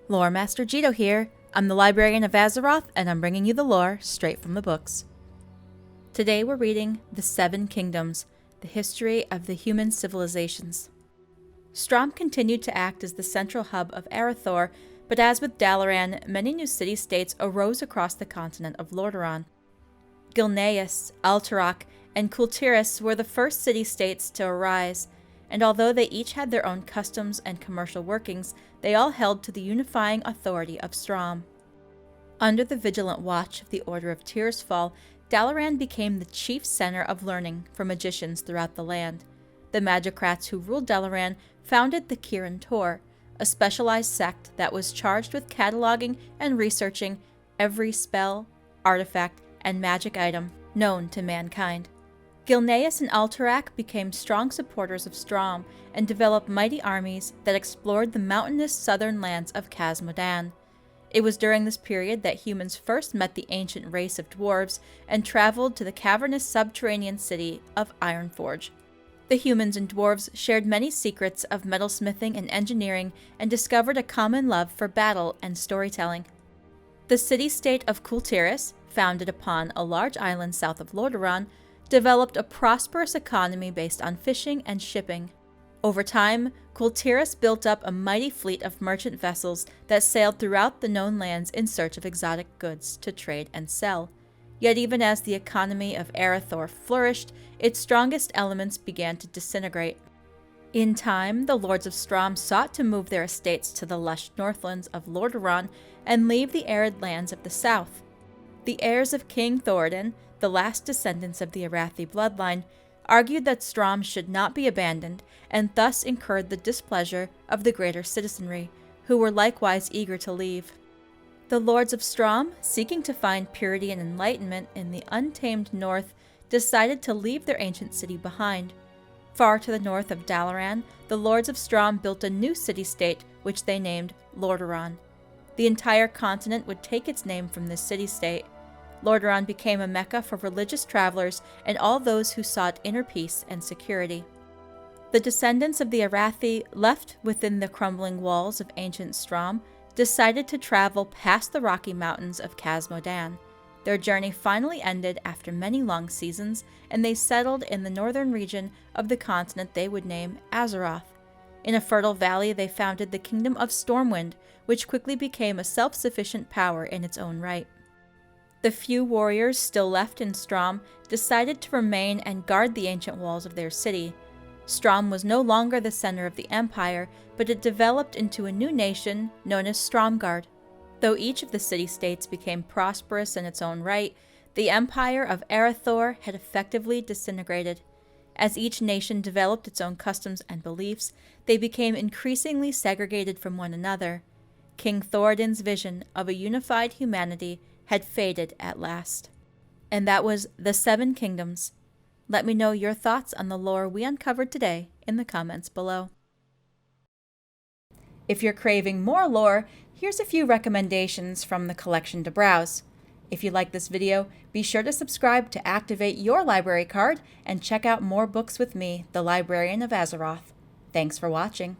Lore Master Jito here. I'm the Librarian of Azeroth, and I'm bringing you the lore straight from the books. Today we're reading The Seven Kingdoms, the history of the human civilizations. Strom continued to act as the central hub of Arathor, but as with Dalaran, many new city-states arose across the continent of Lordaeron. Gilneas, Alterac, and Kultiris were the first city-states to arise, and although they each had their own customs and commercial workings, they all held to the unifying authority of Strom. Under the vigilant watch of the Order of Tirisfal, Dalaran became the chief center of learning for magicians throughout the land. The magicrats who ruled Dalaran founded the Kirin Tor, a specialized sect that was charged with cataloging and researching every spell, artifact, and magic item known to mankind. Gilneas and Alterac became strong supporters of Strom and developed mighty armies that explored the mountainous southern lands of Khaz-Modan. It was during this period that humans first met the ancient race of dwarves and traveled to the cavernous subterranean city of Ironforge. The humans and dwarves shared many secrets of metalsmithing and engineering and discovered a common love for battle and storytelling. The city-state of Kultiris, founded upon a large island south of Lordaeron, developed a prosperous economy based on fishing and shipping. Over time, Kultiris built up a mighty fleet of merchant vessels that sailed throughout the known lands in search of exotic goods to trade and sell. Yet even as the economy of Arathor flourished, its strongest elements began to disintegrate. In time, the Lords of Strom sought to move their estates to the lush northlands of Lordaeron and leave the arid lands of the south. The heirs of King Thoradin, the last descendants of the Arathi bloodline, argued that Strom should not be abandoned, and thus incurred the displeasure of the greater citizenry, who were likewise eager to leave. The Lords of Strom, seeking to find purity and enlightenment in the untamed north, decided to leave their ancient city behind. Far to the north of Dalaran, the Lords of Strom built a new city-state, which they named Lordaeron. The entire continent would take its name from this city-state. Lordaeron became a mecca for religious travelers and all those who sought inner peace and security. The descendants of the Arathi, left within the crumbling walls of ancient Strom, decided to travel past the rocky mountains of Khaz-Modan. Their journey finally ended after many long seasons, and they settled in the northern region of the continent they would name Azeroth. In a fertile valley, they founded the Kingdom of Stormwind, which quickly became a self-sufficient power in its own right. The few warriors still left in Strom decided to remain and guard the ancient walls of their city. Strom was no longer the center of the empire, but it developed into a new nation known as Stromgarde. Though each of the city-states became prosperous in its own right, the empire of Arathor had effectively disintegrated. As each nation developed its own customs and beliefs, they became increasingly segregated from one another. King Thoradin's vision of a unified humanity had faded at last. And that was The Seven Kingdoms. Let me know your thoughts on the lore we uncovered today in the comments below. If you're craving more lore, here's a few recommendations from the collection to browse. If you like this video, be sure to subscribe to activate your library card and check out more books with me, the Librarian of Azeroth. Thanks for watching.